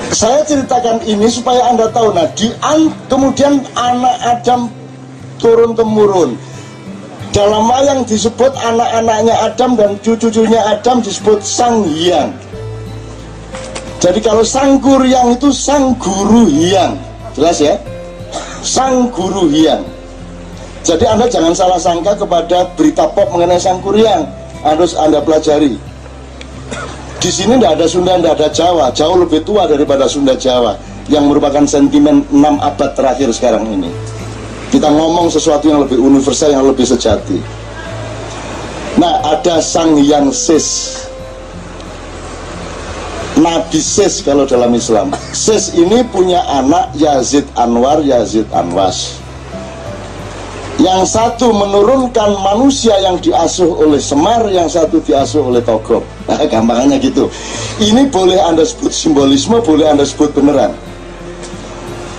Saya ceritakan ini supaya Anda tahu. Nah, kemudian anak Adam turun-temurun. Dalam wayang disebut anak-anaknya Adam dan cucu-cucunya Adam disebut Sang Hyang. Jadi kalau Sang Kuryang itu Sang Guru Hyang. Jelas ya? Sang Guru Hyang. Jadi Anda jangan salah sangka kepada berita pop mengenai Sang Kuryang. Harus Anda pelajari. Di sini tidak ada Sunda, tidak ada Jawa. Jauh lebih tua daripada Sunda Jawa, yang merupakan sentimen 6 abad terakhir sekarang ini. Kita ngomong sesuatu yang lebih universal, yang lebih sejati. Nah, ada Sang Hyang Sis, Nabi Sis kalau dalam Islam. Sis ini punya anak Yazid Anwar, Yazid Anwas. Yang satu menurunkan manusia yang diasuh oleh Semar, yang satu diasuh oleh Togop. Nah, gampangannya gitu. Ini boleh Anda sebut simbolisme, boleh Anda sebut beneran.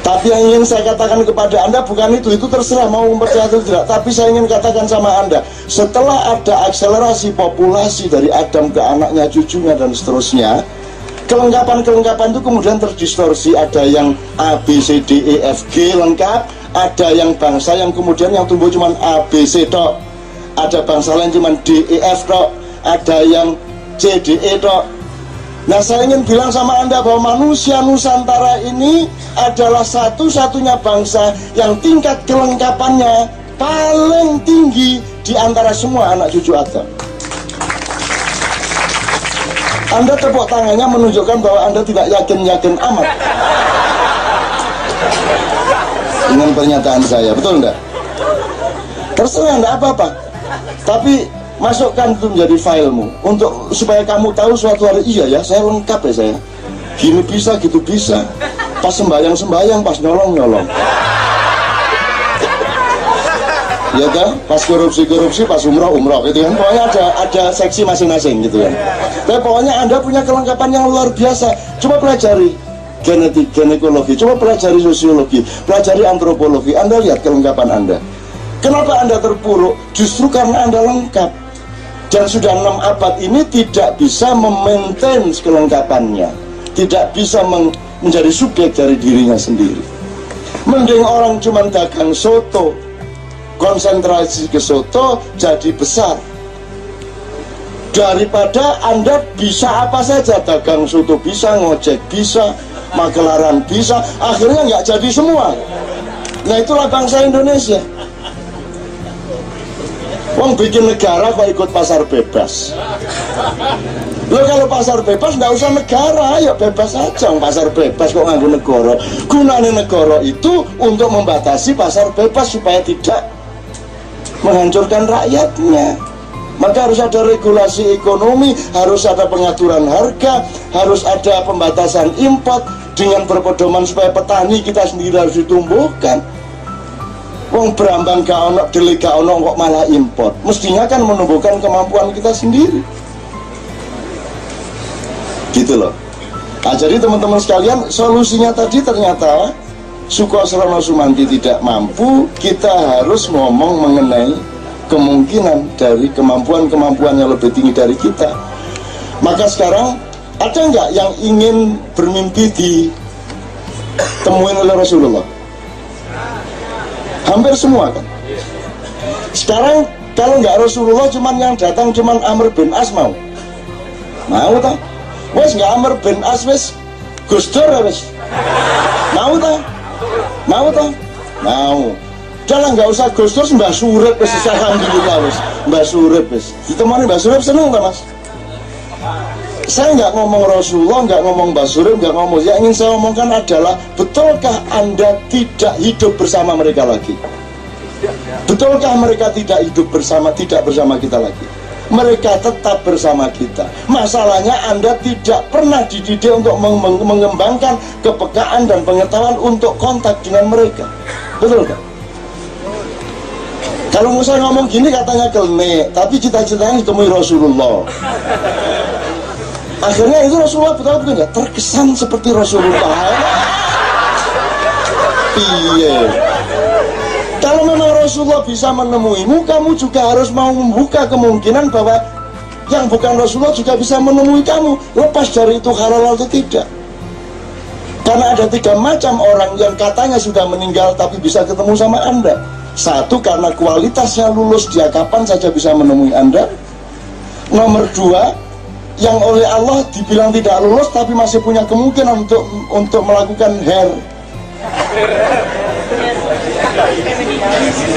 Tapi yang ingin saya katakan kepada Anda bukan itu terserah mau percaya atau tidak. Tapi saya ingin katakan sama Anda, setelah ada akselerasi populasi dari Adam ke anaknya, cucunya dan seterusnya, kelengkapan-kelengkapan itu kemudian terdistorsi. Ada yang A, B, C, D, E, F, G lengkap. Ada yang bangsa yang kemudian yang tumbuh cuma A, B, C tok. Ada bangsa lain cuma D, E, F tok. Ada yang C, D, E tok. Nah, saya ingin bilang sama Anda bahwa manusia Nusantara ini adalah satu-satunya bangsa yang tingkat kelengkapannya paling tinggi di antara semua anak cucu Adam. Anda tepuk tangannya menunjukkan bahwa Anda tidak yakin-yakin amat dengan pernyataan saya, betul enggak? Terserah, enggak apa-apa. Tapi masukkan itu menjadi filemu untuk supaya kamu tahu suatu hari, iya ya, saya lengkap ya saya. Gini bisa, gitu bisa. Pas sembayang, pas nyolong. Ya kan? Pas korupsi, pas umroh gitu kan. Pokoknya ada seksi masing-masing gitu kan. Tapi pokoknya Anda punya kelengkapan yang luar biasa. Coba pelajari genetik, ginekologi, coba pelajari sosiologi, pelajari antropologi. Anda lihat kelengkapan Anda. Kenapa Anda terpuruk? Justru karena Anda lengkap. Dan sudah 6 abad ini tidak bisa memaintain kelengkapannya, tidak bisa menjadi subjek dari dirinya sendiri. Mending orang cuma dagang soto, konsentrasi ke soto jadi besar, daripada Anda bisa apa saja, dagang soto bisa, ngojek bisa, magelaran bisa, akhirnya nggak jadi semua. Nah, itulah bangsa Indonesia. Wong bikin negara kok ikut pasar bebas. Lo kalau pasar bebas nggak usah negara, ya bebas aja. Pasar bebas kok nganggo negara. Gunanya negara itu untuk membatasi pasar bebas supaya tidak menghancurkan rakyatnya. Maka harus ada regulasi ekonomi, harus ada pengaturan harga, harus ada pembatasan impor dengan berpedoman supaya petani kita sendiri harus ditumbuhkan. Wong berambang gak ono, deli gak ono kok malah impor. Mestinya kan menumbuhkan kemampuan kita sendiri. Gitu loh. Nah, jadi teman-teman sekalian, solusinya tadi ternyata Sukosrono Sumanti tidak mampu. Kita harus ngomong mengenai kemungkinan dari kemampuan-kemampuan yang lebih tinggi dari kita. Maka sekarang ada nggak yang ingin bermimpi ditemuin oleh Rasulullah? Hampir semua kan. Sekarang kalau nggak Rasulullah, cuman yang datang cuman Amr bin As, mau tak? Wes nggak Amr bin As, wes Gus Dur wes mau tak? Mau. Jalan nggak usah Gus Dur, Mbah Surip wes, alhamdulillah wes Mbah Surip wes. Ditemani Mbah Surip seneng tak mas? Saya nggak ngomong Rasulullah, nggak ngomong Mbah Surip, nggak ngomong. Yang ingin saya omongkan adalah, betulkah Anda tidak hidup bersama mereka lagi? Betulkah mereka tidak bersama kita lagi? Mereka tetap bersama kita. Masalahnya Anda tidak pernah dididik untuk mengembangkan kepekaan dan pengetahuan untuk kontak dengan mereka. Betul kan? Kalau Musa ngomong gini katanya kelme, tapi cita-citanya ditemui Rasulullah. Akhirnya itu Rasulullah betul-betul nggak terkesan seperti Rasulullah. Iya. Kalau memang Rasulullah bisa menemuimu, kamu juga harus mau membuka kemungkinan bahwa yang bukan Rasulullah juga bisa menemui kamu, lepas dari itu halal atau tidak. Karena ada 3 macam orang yang katanya sudah meninggal tapi bisa ketemu sama Anda. Satu, karena kualitasnya lulus, dia kapan saja bisa menemui Anda. Nomor 2, yang oleh Allah dibilang tidak lulus tapi masih punya kemungkinan untuk melakukan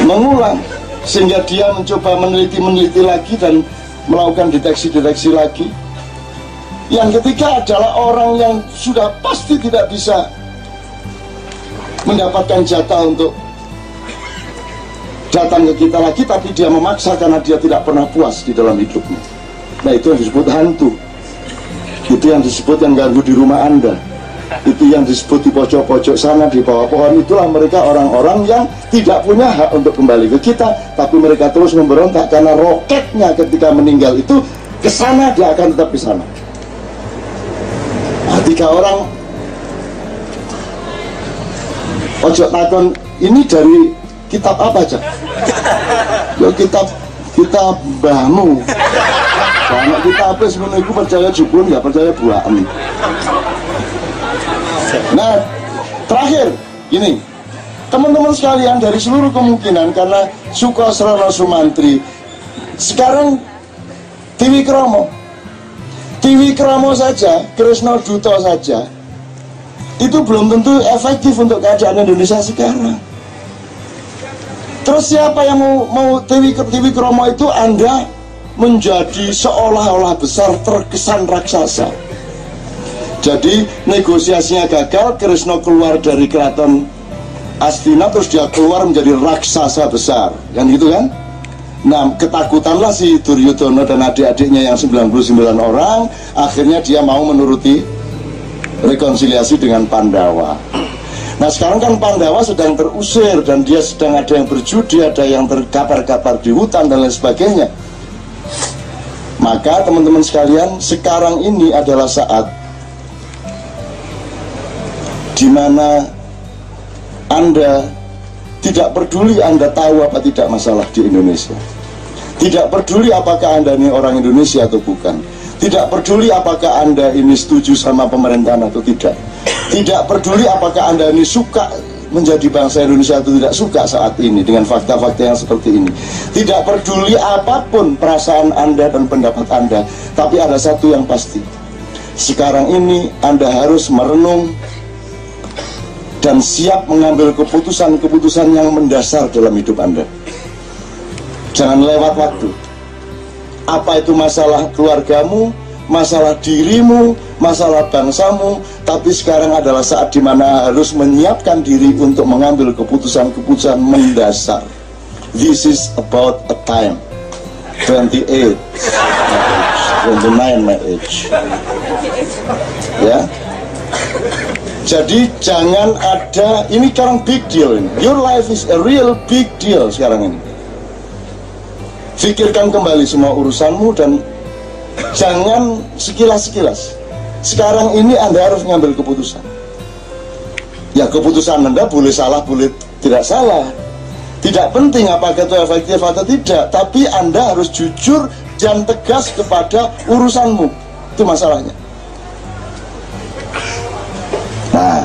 mengulang, sehingga dia mencoba meneliti lagi dan melakukan deteksi lagi. Yang ketiga adalah orang yang sudah pasti tidak bisa mendapatkan jatah untuk datang ke kita lagi, tapi dia memaksa karena dia tidak pernah puas di dalam hidupnya. Nah, itu yang disebut hantu. Itu yang disebut yang ganggu di rumah Anda. Itu yang disebut di pojok-pojok sana, di bawah pohon. Itulah mereka orang-orang yang tidak punya hak untuk kembali ke kita, tapi mereka terus memberontak karena roketnya ketika meninggal itu ke sana, dia akan tetap di sana. Nah, 3 orang ojo takon ini dari kitab apa aja? Ya kitab mbahmu. Karena kita apa sebenarnya itu percaya jubun, nggak percaya buaan. Nah, terakhir gini, teman-teman sekalian, dari seluruh kemungkinan, karena Sukosrono Sumantri sekarang Tiwi Kromo saja, Kresno Duto saja, itu belum tentu efektif untuk keadaan Indonesia sekarang. Terus siapa yang mau Tiwi Kromo itu Anda menjadi seolah-olah besar, terkesan raksasa. Jadi negosiasinya gagal, Kresno keluar dari keraton Astina, terus dia keluar menjadi raksasa besar, kan gitu kan? Nah, ketakutanlah si Duryudono dan adik-adiknya yang 99 orang. Akhirnya dia mau menuruti rekonsiliasi dengan Pandawa. Nah, sekarang kan Pandawa sedang terusir, dan dia sedang ada yang berjudi, ada yang terkapar-kapar di hutan dan lain sebagainya. Maka teman-teman sekalian, sekarang ini adalah saat di mana Anda tidak peduli Anda tahu apa tidak masalah di Indonesia. Tidak peduli apakah Anda ini orang Indonesia atau bukan. Tidak peduli apakah Anda ini setuju sama pemerintahan atau tidak. Tidak peduli apakah Anda ini suka menjadi bangsa Indonesia atau tidak suka saat ini dengan fakta-fakta yang seperti ini. Tidak peduli apapun perasaan Anda dan pendapat Anda. Tapi ada satu yang pasti. Sekarang ini Anda harus merenung dan siap mengambil keputusan-keputusan yang mendasar dalam hidup Anda. Jangan lewat waktu. Apa itu masalah keluargamu, masalah dirimu, masalah bangsamu, tapi sekarang adalah saat dimana harus menyiapkan diri untuk mengambil keputusan-keputusan mendasar. This is about a time. 28, 29 my age. Ya. Jadi jangan ada, ini sekarang big deal ini. Your life is a real big deal sekarang ini. Pikirkan kembali semua urusanmu dan jangan sekilas-sekilas. Sekarang ini Anda harus mengambil keputusan. Ya, keputusan Anda boleh salah, boleh tidak salah. Tidak penting apakah itu efektif atau tidak, tapi Anda harus jujur dan tegas kepada urusanmu. Itu masalahnya. Nah,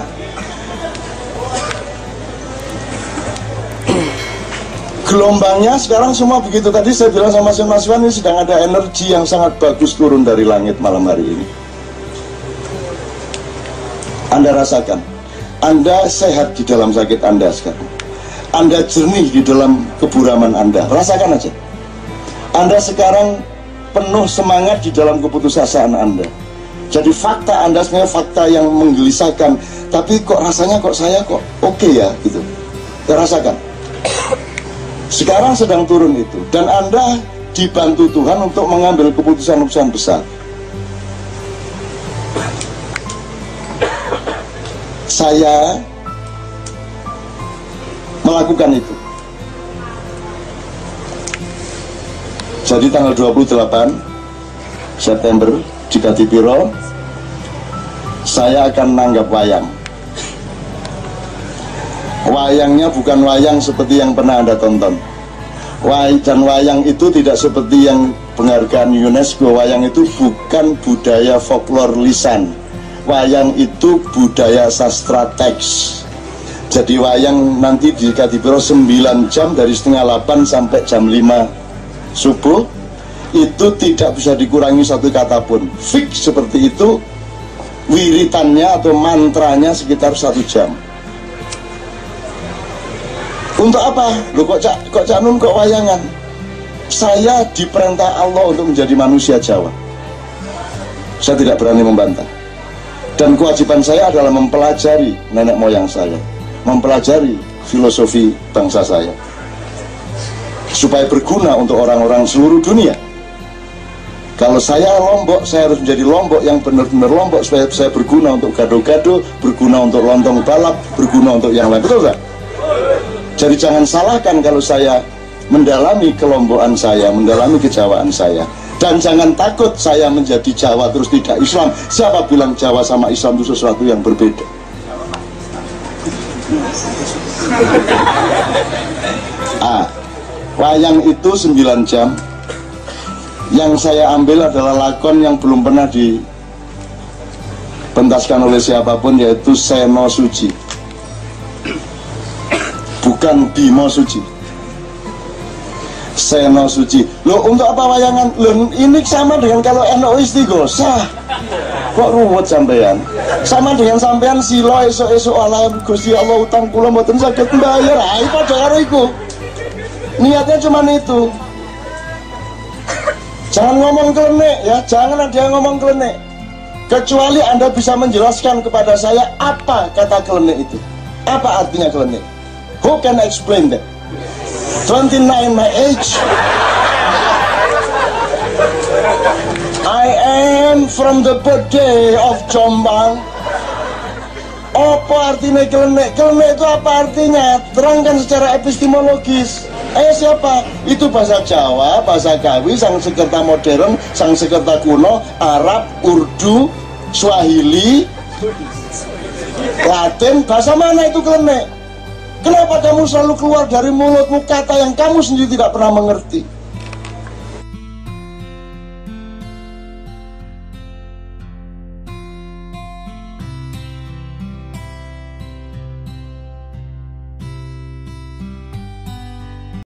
gelombangnya sekarang semua begitu. Tadi saya bilang sama Mas Wan, ini sedang ada energi yang sangat bagus turun dari langit malam hari ini. Anda rasakan, Anda sehat di dalam sakit Anda sekarang. Anda jernih di dalam keburaman Anda. Rasakan aja. Anda sekarang penuh semangat di dalam keputusasaan Anda. Jadi fakta Anda sebenarnya fakta yang menggelisahkan, tapi kok rasanya kok saya kok oke ya gitu. Ya, rasakan. Sekarang sedang turun itu, dan Anda dibantu Tuhan untuk mengambil keputusan-keputusan besar. Saya melakukan itu. Jadi tanggal 28 September di Kadipiro saya akan nanggap wayang. Wayangnya bukan wayang seperti yang pernah Anda tonton. Dan wayang itu tidak seperti yang penghargaan UNESCO. Wayang itu bukan budaya folklore lisan. wayang itu budaya sastra teks. Jadi wayang nanti jika dipiro 9 jam dari setengah 8 sampai jam 5 subuh, itu tidak bisa dikurangi satu kata pun. Fix seperti itu. Wiritannya atau mantranya sekitar 1 jam. Untuk apa? Loh kok Cak Nun kok wayangan? Saya diperintah Allah untuk menjadi manusia Jawa. Saya tidak berani membantah. Dan kewajiban saya adalah mempelajari nenek moyang saya, mempelajari filosofi bangsa saya, supaya berguna untuk orang-orang seluruh dunia. Kalau saya Lombok, saya harus menjadi Lombok yang benar-benar Lombok, supaya saya berguna untuk gado-gado, berguna untuk lontong balap, berguna untuk yang lain. Betul nggak? Jadi jangan salahkan kalau saya mendalami kelombokan saya, mendalami kejawaan saya. Dan jangan takut saya menjadi Jawa terus tidak Islam. Siapa bilang Jawa sama Islam itu sesuatu yang berbeda? Wayang itu 9 jam. Yang saya ambil adalah lakon yang belum pernah dipentaskan oleh siapapun, yaitu Seno Suci, bukan Bimo Suci. Seno Suci. Loh, untuk apa wayangan? Loh, ini sama dengan kalau NU Istighosah. Kok ruwet sampean? Sama dengan sampean silo esuk-esuk ala Gusti Allah utang kula mboten saged mbayar. Ayo padha karo iku. Niatnya cuma itu. Jangan ngomong klenik ya, jangan ada yang ngomong klenik. Kecuali Anda bisa menjelaskan kepada saya apa kata klenik itu. Apa artinya klenik? Who can explain that? 29 my age. I am from the birthday of Jombang. Apa artinya klenik? Klenik itu apa artinya? Terangkan secara epistemologis. Siapa? Itu bahasa Jawa, bahasa Kawi, Sanskerta modern, Sanskerta kuno, Arab, Urdu, Swahili, Latin. Bahasa mana itu klenik? Kenapa kamu selalu keluar dari mulutmu kata yang kamu sendiri tidak pernah mengerti?